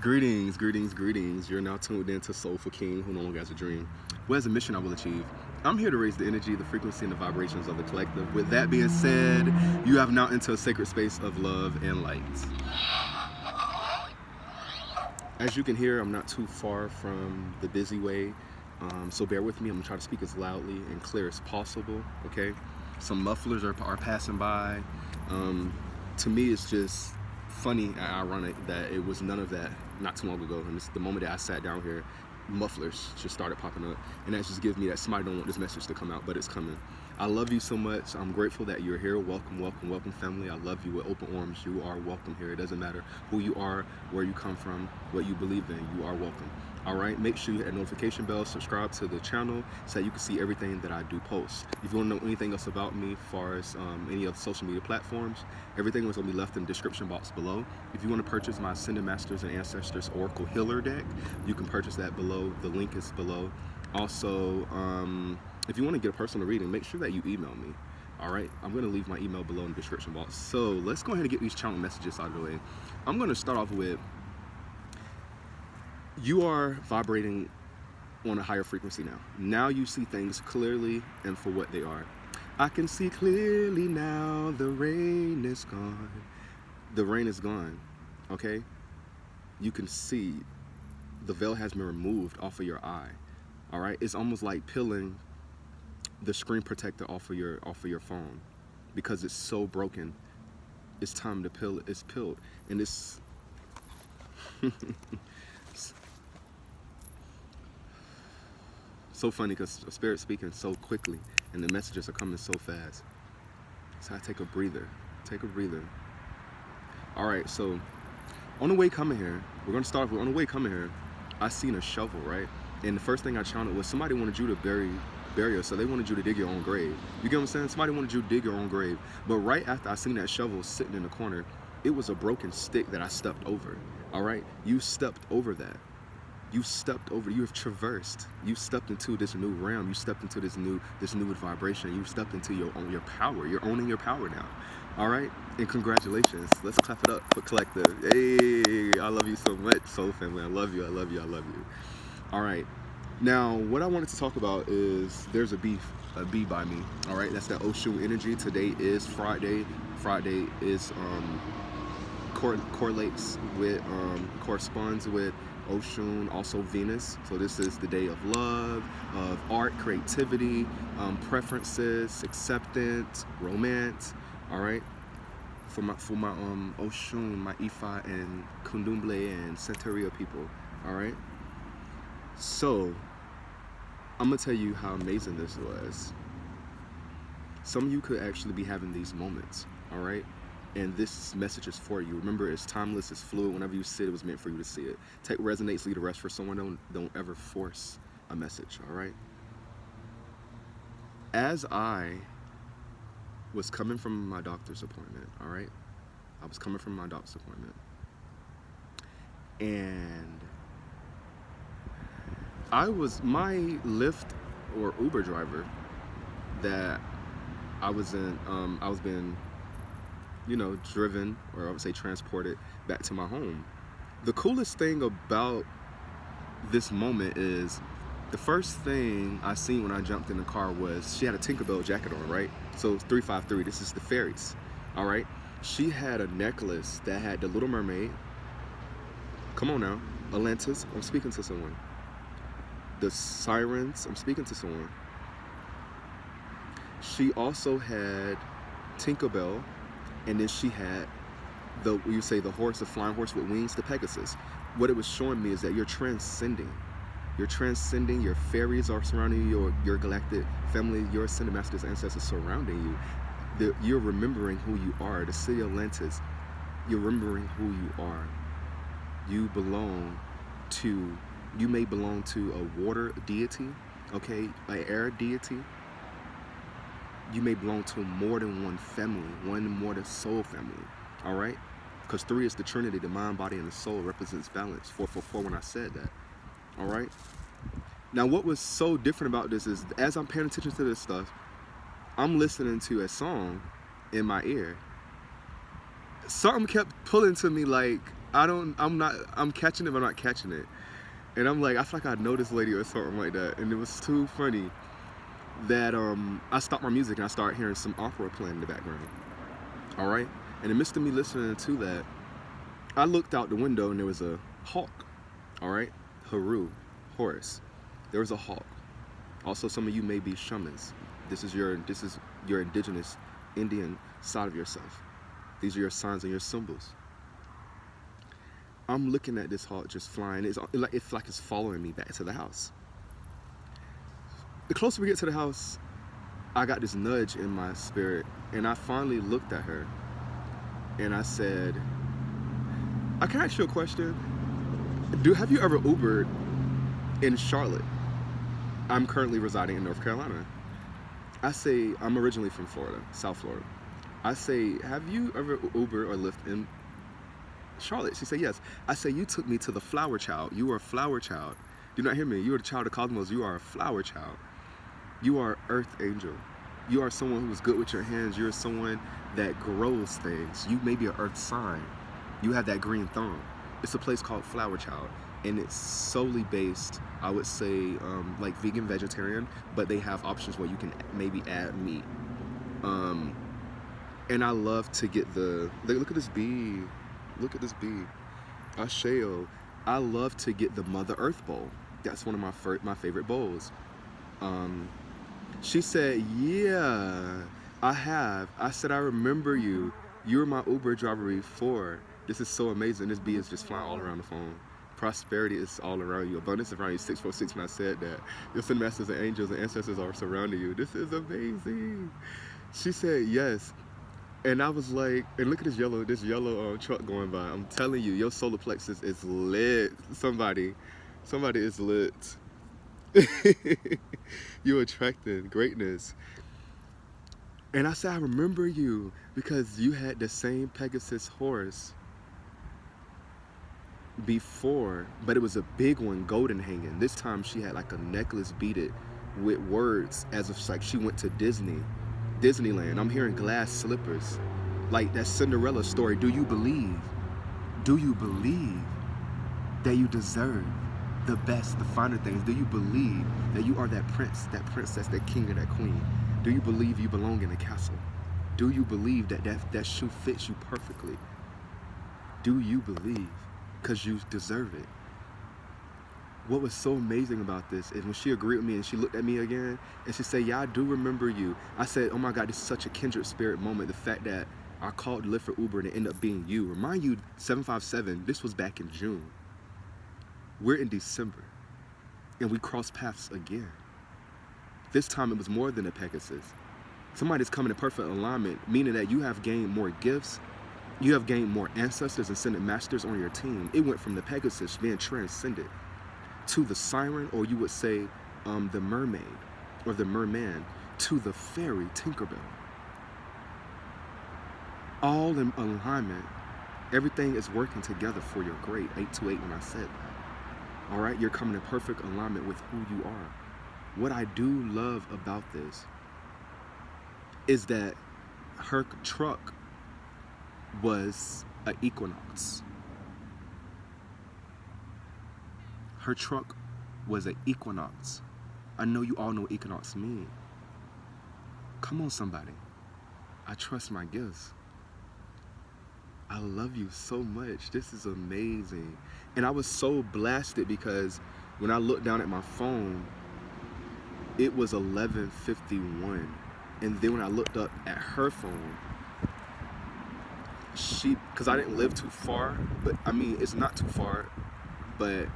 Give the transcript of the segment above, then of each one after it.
Greetings, greetings, greetings. You're now tuned in to Soulful King, who no longer has a dream, who has a mission I will achieve. I'm here to raise the energy, the frequency, and the vibrations of the collective. With that being said, you have now entered a sacred space of love and light. As you can hear, I'm not too far from the busy way, so bear with me. I'm gonna try to speak as loudly and clear as possible, okay? Some mufflers are passing by. To me, it's just funny and ironic that it was none of that not too long ago. And it's the moment that I sat down here, mufflers just started popping up, and that just gives me that somebody don't want this message to come out, but it's coming. I love you so much. I'm grateful that you're here. Welcome, welcome, welcome, family. I love you with open arms. You are welcome here. It doesn't matter who you are, where you come from, what you believe in. You are welcome. All right, make sure you hit that notification bell, subscribe to the channel so that you can see everything that I do post. If you want to know anything else about me, as far as any of the social media platforms, everything is going to be left in the description box below. If you want to purchase my Ascended Masters and Ancestors Oracle Healer deck, you can purchase that below. The link is below. Also, if you want to get a personal reading, make sure that you email me. All right, I'm going to leave my email below in the description box. So let's go ahead and get these channel messages out of the way. I'm going to start off with, you are vibrating on a higher frequency now. Now you see things clearly and for what they are. I can see clearly now, the rain is gone. The rain is gone, okay? You can see the veil has been removed off of your eye, all right? It's almost like peeling the screen protector off of your phone because it's so broken. It's time to peel it. It's peeled, and it's so funny because Spirit's speaking so quickly and the messages are coming so fast. So I take a breather. Take a breather. All right, so on the way coming here, we're gonna start with, on the way coming here, I seen a shovel, right? And the first thing I channeled was somebody wanted you to bury us, so they wanted you to dig your own grave. You get what I'm saying? Somebody wanted you to dig your own grave. But right after I seen that shovel sitting in the corner, it was a broken stick that I stepped over. All right, you stepped over that. You stepped over, you have traversed, you stepped into this new realm, you stepped into this new vibration, you stepped into your power. You're owning your power now. All right, and congratulations. Let's clap it up for collective. Hey, I love you so much, soul family. I love you, I love you, I love you. All right, now what I wanted to talk about is there's a bee by me. All right, that's that Oshun energy. Today is Friday. Friday is correlates with corresponds with Oshun, also Venus. So this is the day of love, of art, creativity, preferences, acceptance, romance. All right, for my Oshun, my Ifa and Kundumble and Santeria people. All right, so I'm gonna tell you how amazing this was. Some of you could actually be having these moments. All right. And this message is for you. Remember, it's timeless, it's fluid. Whenever you see it, it was meant for you to see it. Take what resonates, leave the rest for someone. Don't ever force a message, all right? As I was coming from my doctor's appointment, all right? I was coming from my doctor's appointment. And my Lyft or Uber driver that I was being, driven, or I would say transported back to my home. The coolest thing about this moment is the first thing I seen when I jumped in the car was she had a Tinkerbell jacket on, right? So it's 353, this is the fairies, all right? She had a necklace that had the Little Mermaid. Come on now. Atlantis, I'm speaking to someone. The Sirens, I'm speaking to someone. She also had Tinkerbell. And then she had the horse, the flying horse with wings, the Pegasus. What it was showing me is that you're transcending. You're transcending. Your fairies are surrounding you. Your galactic family, your Ascended Masters, ancestors surrounding you. You're remembering who you are. The city of Atlantis. You're remembering who you are. You may belong to a water deity, okay, an air deity. You may belong to more than one family, one more than soul family, all right? Because 3 is the Trinity, the mind, body, and the soul represents balance. 444 when I said that, all right? Now, what was so different about this is as I'm paying attention to this stuff, I'm listening to a song in my ear. Something kept pulling to me like, I'm catching it, but I'm not catching it. And I'm like, I feel like I know this lady or something like that. And it was too funny that I stopped my music and I started hearing some opera playing in the background. All right. In the midst of me listening to that, I looked out the window and there was a hawk. All right. Horus. There was a hawk. Also, some of you may be shamans. This is your indigenous Indian side of yourself. These are your signs and your symbols. I'm looking at this hawk just flying. It's like it's following me back to the house. The closer we get to the house, I got this nudge in my spirit, and I finally looked at her, and I said, "I can ask you a question. Have you ever Ubered in Charlotte? I'm currently residing in North Carolina." I say, I'm originally from Florida, South Florida. I say, "Have you ever Uber or Lyft in Charlotte?" She said, "Yes." I say, "You took me to the flower child. You are a flower child. Do not hear me. You are the child of cosmos. You are a flower child. You are earth angel. You are someone who is good with your hands. You're someone that grows things. You may be an earth sign. You have that green thumb." It's a place called Flower Child, and it's solely based, I would say, like vegan, vegetarian, but they have options where you can maybe add meat. And I love to get look at this bee. Look at this bee. Asheo. I love to get the Mother Earth bowl. That's one of my favorite bowls. She said, "Yeah, I have." I said, "I remember you. You were my Uber driver before." This is so amazing. This bee is just flying all around the phone. Prosperity is all around you. Abundance is around you. 646 when I said that. Your sin masters and angels and ancestors are surrounding you. This is amazing. She said, "Yes." And I was like, and look at this yellow truck going by. I'm telling you, your solar plexus is lit. Somebody is lit. You're attracting greatness. And I said, "I remember you because you had the same Pegasus horse before, but it was a big one, golden hanging. This time she had like a necklace beaded with words as if like she went to Disneyland. I'm hearing glass slippers, like that Cinderella story. Do you believe that you deserve the best, the finer things? Do you believe that you are that prince, that princess, that king, or that queen? Do you believe you belong in a castle? Do you believe that shoe fits you perfectly? Do you believe? Because you deserve it." What was so amazing about this is when she agreed with me and she looked at me again and she said, "Yeah, I do remember you." I said, "Oh my God, this is such a kindred spirit moment. The fact that I called Lyft for Uber and it ended up being you." Remind you, 757, this was back in June. We're in December and we crossed paths again. This time it was more than a Pegasus. Somebody's coming in perfect alignment, meaning that you have gained more gifts. You have gained more ancestors and ascended masters on your team. It went from the Pegasus being transcended to the siren, or you would say the mermaid or the merman, to the fairy Tinkerbell. All in alignment. Everything is working together for your great. 828 when I said that. All right, you're coming in perfect alignment with who you are. What I do love about this is that her truck was an equinox. Her truck was an equinox. I know you all know what equinox mean. Come on, somebody. I trust my gifts. I love you so much. This is amazing. And I was so blasted because when I looked down at my phone, it was 11:51. And then when I looked up at her phone, because I didn't live too far, but I mean, it's not too far, but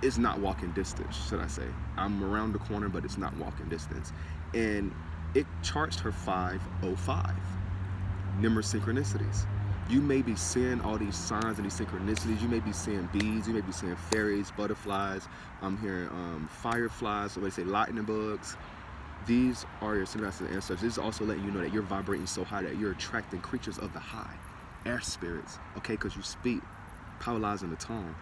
it's not walking distance, should I say. I'm around the corner, but it's not walking distance. And it charged her 5:05. Numerous synchronicities. You may be seeing all these signs and these synchronicities. You may be seeing bees, you may be seeing fairies, butterflies. I'm hearing fireflies, so they say lightning bugs. These are your synchronicities and ancestors. This is also letting you know that you're vibrating so high that you're attracting creatures of the high, air spirits, okay, because you speak, power lies in the tongue.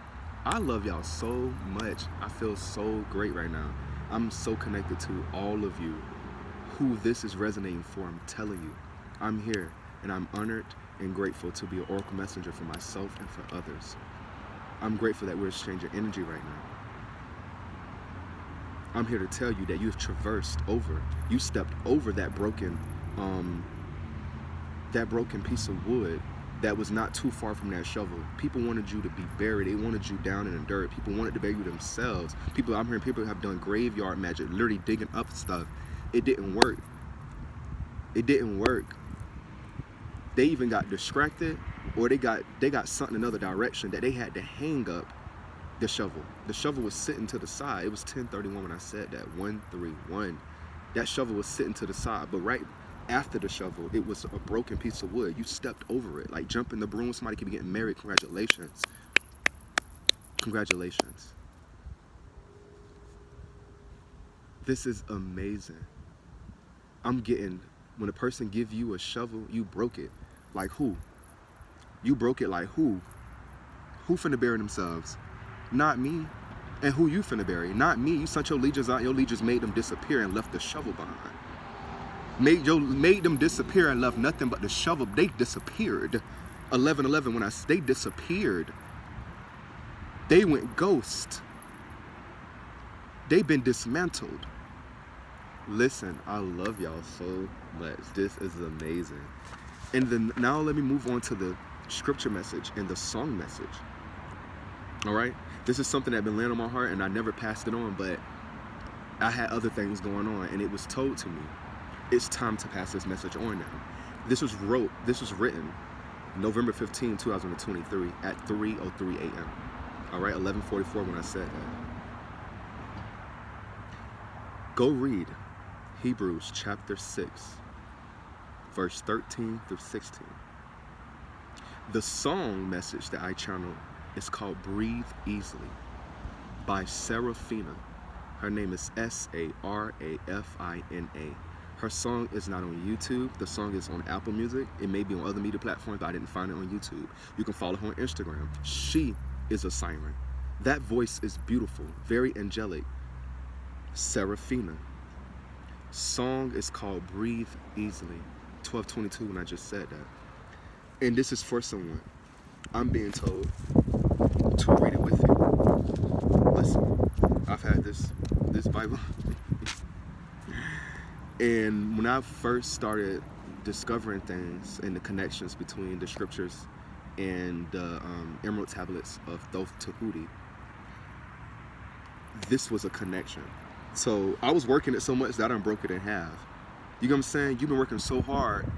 I love y'all so much. I feel so great right now. I'm so connected to all of you who this is resonating for. I'm telling you, I'm here and I'm honored and grateful to be an oracle messenger for myself and for others. I'm grateful that we're exchanging energy right now. I'm here to tell you that you've traversed over, you stepped over that broken piece of wood that was not too far from that shovel. People wanted you to be buried. They wanted you down in the dirt. People wanted to bury you themselves. I'm hearing people have done graveyard magic, literally digging up stuff. It didn't work. It didn't work. They even got distracted, or they got something in another direction that they had to hang up the shovel. The shovel was sitting to the side. It was 10:31 when I said that, 131. That shovel was sitting to the side, but right after the shovel, it was a broken piece of wood. You stepped over it, like jumping the broom. Somebody could be getting married. Congratulations. Congratulations. This is amazing. When a person give you a shovel, you broke it. Like who? You broke it like who? Who finna bury themselves? Not me. And who you finna bury? Not me. You sent your legions out. Your legions made them disappear and left the shovel behind. Made them disappear and left nothing but the shovel. They disappeared. 11:11 when they disappeared. They went ghost. They've been dismantled. Listen, I love y'all so much. This is amazing. And then now let me move on to the scripture message and the song message. All right? This is something that been laying on my heart, and I never passed it on, but I had other things going on, and it was told to me. It's time to pass this message on now. This was written November 15, 2023 at 3:03 a.m. All right, 11:44 when I said that. Go read Hebrews chapter 6, verse 13 through 16. The song message that I channeled is called Breathe Easily by Serafina. Her name is Sarafina. Her song is not on YouTube. The song is on Apple Music. It may be on other media platforms, but I didn't find it on YouTube. You can follow her on Instagram. She is a siren. That voice is beautiful, very angelic. Serafina. Song is called Breathe Easily. 12:22 when I just said that. And this is for someone. I'm being told to read it with you. Listen, I've had this Bible. And when I first started discovering things and the connections between the scriptures and the emerald tablets of Thoth Tahuti, this was a connection. So I was working it so much that I done broke it in half. You know what I'm saying? You've been working so hard.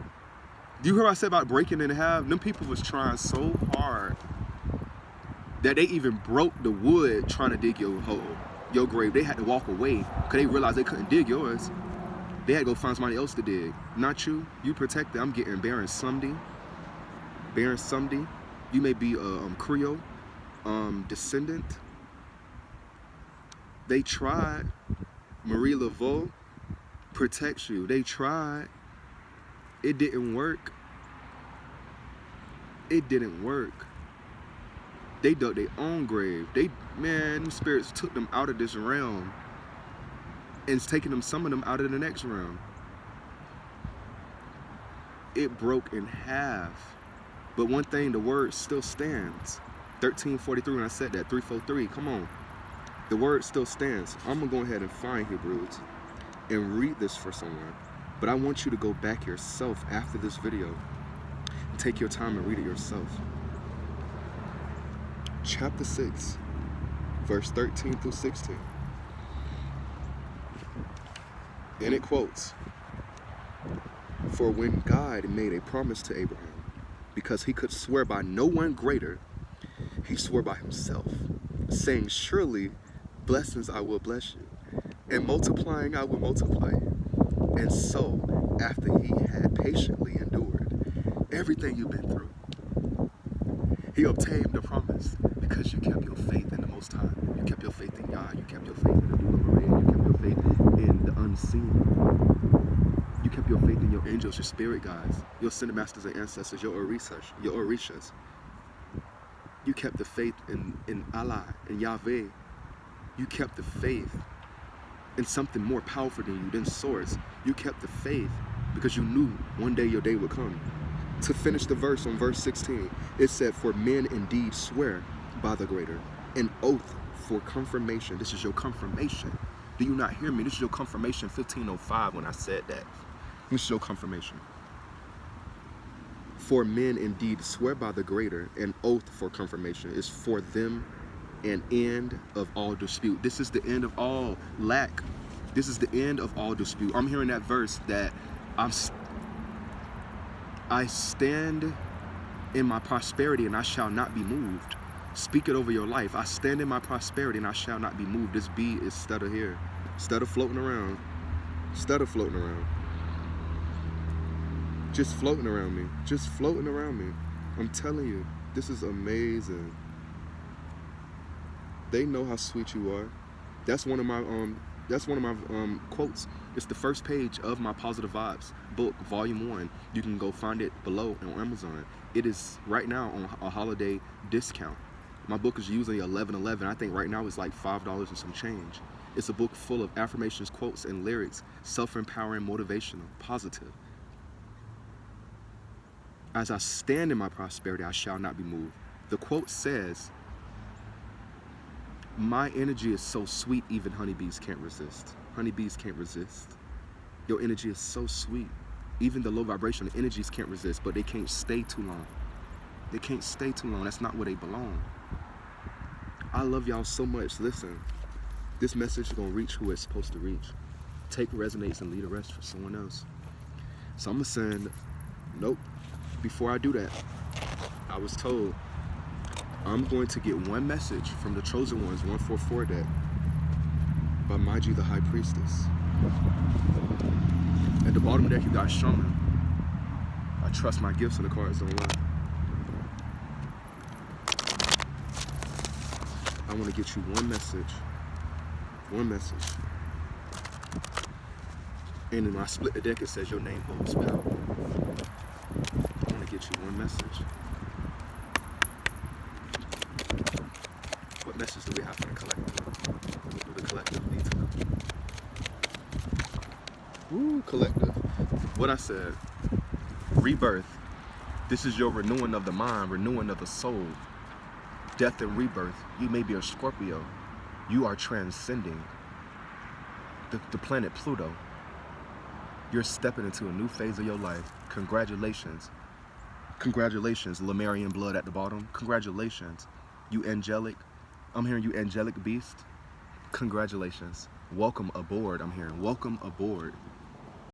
You heard what I said about breaking it in half? Them people was trying so hard that they even broke the wood trying to dig your hole, your grave. They had to walk away because they realized they couldn't dig yours. They had to go find somebody else to dig. Not you. You protected. I'm getting Baron Sumdi. Baron Sumdi. You may be a Creole descendant. They tried. Marie Laveau protects you. They tried. It didn't work. It didn't work. They dug their own grave. Them spirits took them out of this realm and it's taking some of them out of the next realm. It broke in half. But one thing, the word still stands. 13:43 when I said that, 3:43, come on. The word still stands. I'm gonna go ahead and find Hebrews and read this for someone. But I want you to go back yourself after this video and take your time and read it yourself. Chapter 6, verse 13 through 16. And it quotes, "For when God made a promise to Abraham, because he could swear by no one greater, he swore by himself, saying, surely blessings I will bless you, and multiplying I will multiply you. And so, after he had patiently endured everything you've been through, he obtained the promise because you kept your faith in the Most High. You kept your faith in Yah. You kept your faith in the Dula Maria. You kept your faith in the unseen. You kept your faith in your angels, your spirit guides, your ascended masters and ancestors, your orishas. You kept the faith in Allah, in Yahweh. You kept the faith in something more powerful than you, than source. You kept the faith because you knew one day your day would come. To finish the verse on verse 16, it said, for men indeed swear by the greater, an oath for confirmation. This is your confirmation. Do you not hear me? This is your confirmation. 1505 when I said that. This is your confirmation. For men indeed swear by the greater, an oath for confirmation is for them an end of all dispute. This is the end of all lack. This is the end of all dispute. I'm hearing that verse that I stand in my prosperity and I shall not be moved. Speak it over your life. I stand in my prosperity and I shall not be moved. This B is stutter here. Stutter floating around. Stutter floating around. Just floating around me. Just floating around me. I'm telling you, this is amazing. They know how sweet you are. That's one of my quotes. It's the first page of my Positive Vibes book, volume 1. You can go find it below on Amazon. It is right now on a holiday discount. My book is usually $11.11. I think right now it's like $5 and some change. It's a book full of affirmations, quotes, and lyrics, self-empowering, motivational, positive. As I stand in my prosperity, I shall not be moved. The quote says, my energy is so sweet, even honeybees can't resist. Honeybees can't resist. Your energy is so sweet. Even the low vibrational energies can't resist, but they can't stay too long. They can't stay too long. That's not where they belong. I love y'all so much. Listen, this message is going to reach who it's supposed to reach. Take what resonates and leave the rest for someone else. So I'm going to send, nope. Before I do that, I was told I'm going to get one message from the Chosen Ones 144 deck by Maji the High Priestess. At the bottom of the deck, you got Shaman. I trust my gifts and the cards don't lie. I want to get you one message. One message. And when I split the deck, it says your name holds power. I want to get you one message. What message do we have for the collective? What do the collective need to know? Ooh, collective. What I said, rebirth. This is your renewing of the mind, renewing of the soul. Death and rebirth. You may be a Scorpio. You are transcending the planet Pluto. You're stepping into a new phase of your life. Congratulations. Congratulations, Lemurian blood at the bottom. Congratulations, you angelic. I'm hearing you angelic beast. Congratulations. Welcome aboard, I'm hearing. Welcome aboard.